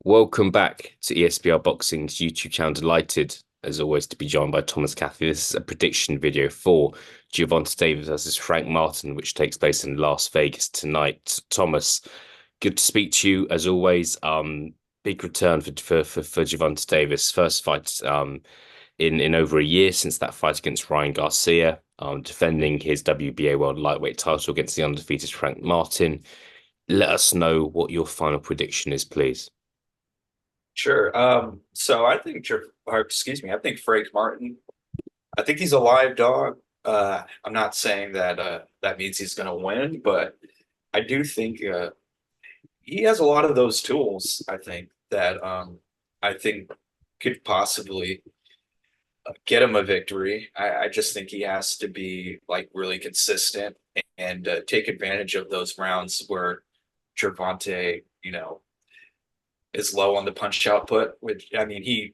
Welcome back to ESBR Boxing's YouTube channel. Delighted, as always, to be joined by Thomas Cathy. This is a prediction video for Gervonta Davis versus Frank Martin, which takes place in Las Vegas tonight. Thomas, good to speak to you as always. Big return for Gervonta Davis. First fight in over a year since that fight against Ryan Garcia. Defending his WBA World Lightweight title against the undefeated Frank Martin. Let us know what your final prediction is, please. Sure. So I think, or excuse me, I think Frank Martin, I think he's a live dog. I'm not saying that that means he's going to win, but I do think he has a lot of those tools. I think could possibly get him a victory. I just think he has to be like really consistent and take advantage of those rounds where Gervonta, is low on the punch output, which I mean he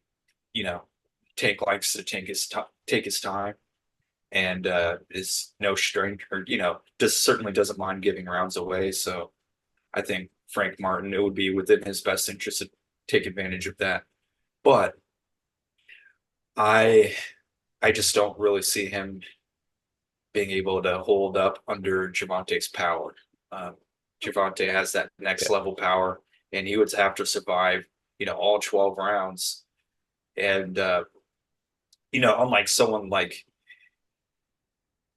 Tank likes to take his time and is no stranger, does certainly doesn't mind giving rounds away. So I think Frank Martin, it would be within his best interest to take advantage of that. But I I just don't really see him being able to hold up under Gervonta's power. Um, Gervonta has that next Yeah. level power, and he would have to survive, all 12 rounds. And unlike someone like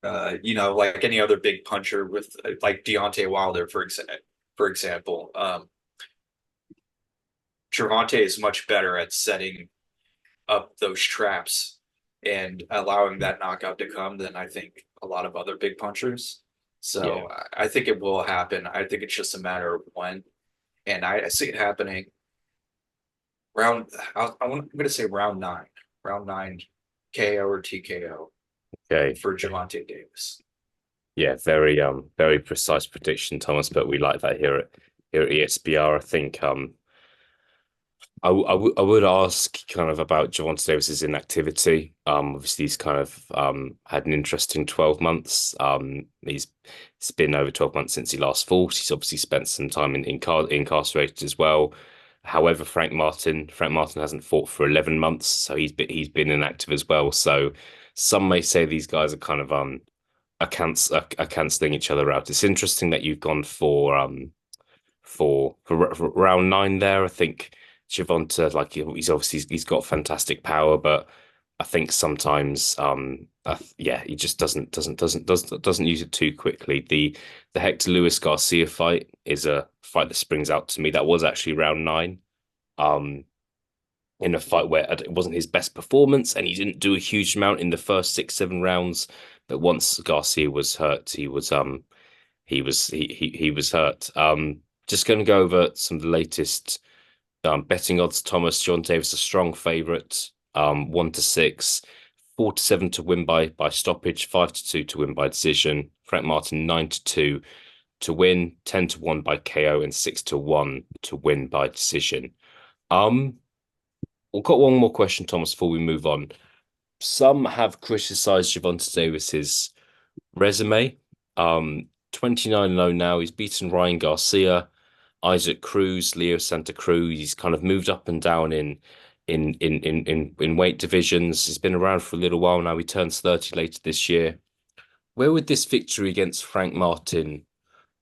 any other big puncher with like Deontay Wilder, for example, Gervonta is much better at setting up those traps and allowing that knockout to come than I think a lot of other big punchers. Yeah. So I think it will happen. I think it's just a matter of when, and I see it happening round. I'm going to say round nine, KO or TKO Okay. for Gervonta Davis. Yeah, very precise prediction, Thomas, but we like that here at ESBR. I think I would ask kind of about Gervonta Davis's inactivity. Obviously he's kind of had an interesting 12 months. It's been over 12 months since he last fought. He's obviously spent some time incarcerated as well. However, Frank Martin hasn't fought for 11 months, so he's been inactive as well. So some may say these guys are kind of are cancelling each other out. It's interesting that you've gone for round nine there. I think Gervonta, like he's got fantastic power, but I think sometimes yeah, he just doesn't use it too quickly. The Hector Lewis Garcia fight is a fight that springs out to me. That was actually round nine. Um in a fight where it wasn't his best performance and he didn't do a huge amount in the first 6, 7 rounds. But once Garcia was hurt, he was hurt. Just going to go over some of the latest betting odds. Thomas, John Davis a strong favorite. 1 to 6, 4 to 7 to win by stoppage, 5 to 2 to win by decision. Frank Martin 9 to 2 to win, 10 to 1 by KO, and 6 to 1 to win by decision. Um, we've got one more question, Thomas, before we move on. Some have criticized Gervonta Davis's resume. 29-0 now. He's beaten Ryan Garcia, Isaac Cruz, Leo Santa Cruz. He's kind of moved up and down in weight divisions. He's been around for a little while now. He turns 30 later this year. Where would this victory against Frank Martin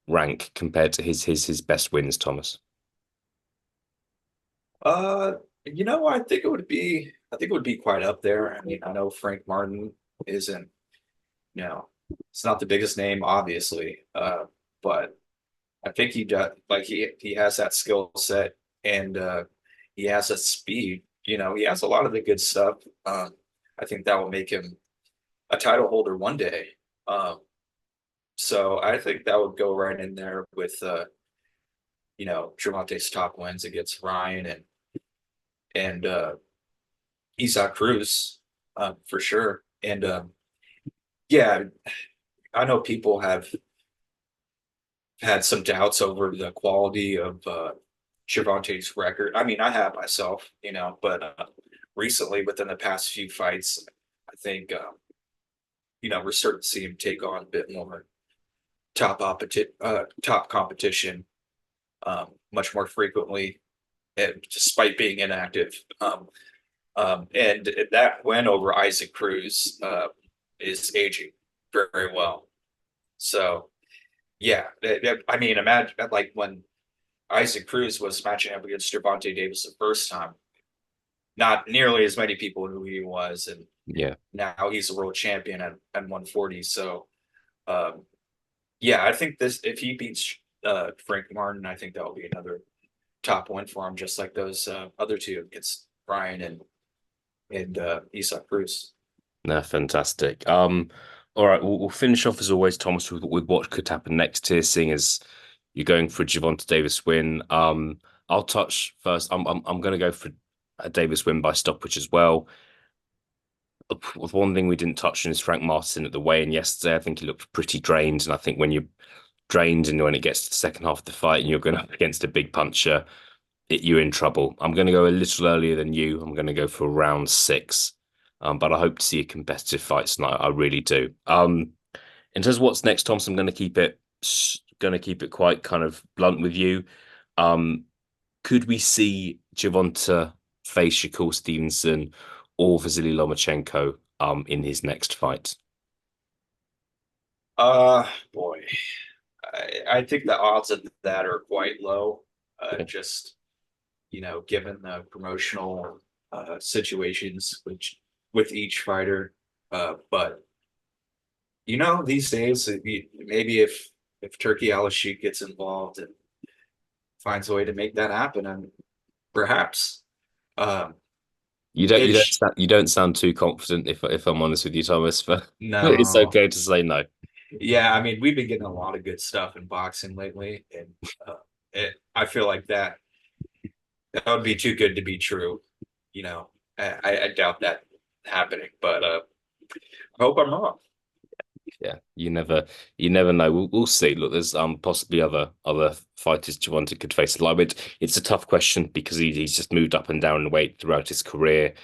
rank compared to his best wins, Thomas? Uh, I think it would be quite up there. I mean, I know Frank Martin isn't, you know, it's not the biggest name, obviously, but I think he does like he has that skill set and he has that speed. He has a lot of the good stuff. I think that will make him a title holder one day. Um, so I think that would go right in there with Gervonta's top wins against Ryan and Isaac Cruz, for sure. And yeah, I know people have had some doubts over the quality of Gervonta's record. I mean, I have myself, but recently within the past few fights, I think we're starting to see him take on a bit more top competition, much more frequently. despite being inactive. And that win over Isaac Cruz is aging very well. So yeah, I mean, imagine like when Isaac Cruz was matching up against Gervonta Davis the first time, not nearly as many people knew who he was, and Yeah. now he's a world champion at 140. So um, yeah, I think this if he beats Frank Martin, I think that will be another top win for him, just like those other two against Brian and Isaac Cruz. No, fantastic. All right, we'll finish off as always, Thomas, with what could happen next here, seeing as you're going for a Gervonta Davis win. I'll touch first. I'm going to go for a Davis win by stoppage as well. With one thing we didn't touch on is Frank Martin at the weigh-in yesterday. I think he looked pretty drained, and I think when you're drained and when it gets to the second half of the fight and you're going up against a big puncher, you're in trouble. I'm going to go a little earlier than you. I'm going to go for round 6. But I hope to see a competitive fight tonight. I really do. In terms of what's next, Thompson, I'm going to keep it quite kind of blunt with you. Um, could we see Gervonta face Shakur Stevenson or Vasily Lomachenko in his next fight? Boy, I think the odds of that are quite low. Okay. Just given the promotional situations which with each fighter. But these days, maybe if Turkey Al-Sheikh gets involved and finds a way to make that happen, and perhaps um, it's You don't sound too confident if I'm honest with you, Thomas, but it's no, okay to say no. yeah. I mean, we've been getting a lot of good stuff in boxing lately, and uh, I feel like that would be too good to be true. I doubt that happening, but I hope I'm wrong. Yeah, you never know. We'll see. Look, there's possibly other fighters Gervonta could face. Like it's a tough question because he's just moved up and down in weight throughout his career.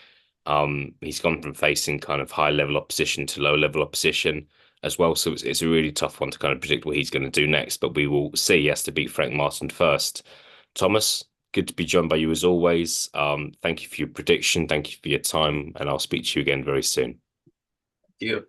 He's gone from facing kind of high level opposition to low level opposition as well. So it's a really tough one to kind of predict what he's going to do next. But we will see. He has to beat Frank Martin first. Thomas, good to be joined by you as always. Thank you for your prediction. Thank you for your time, and I'll speak to you again very soon. You.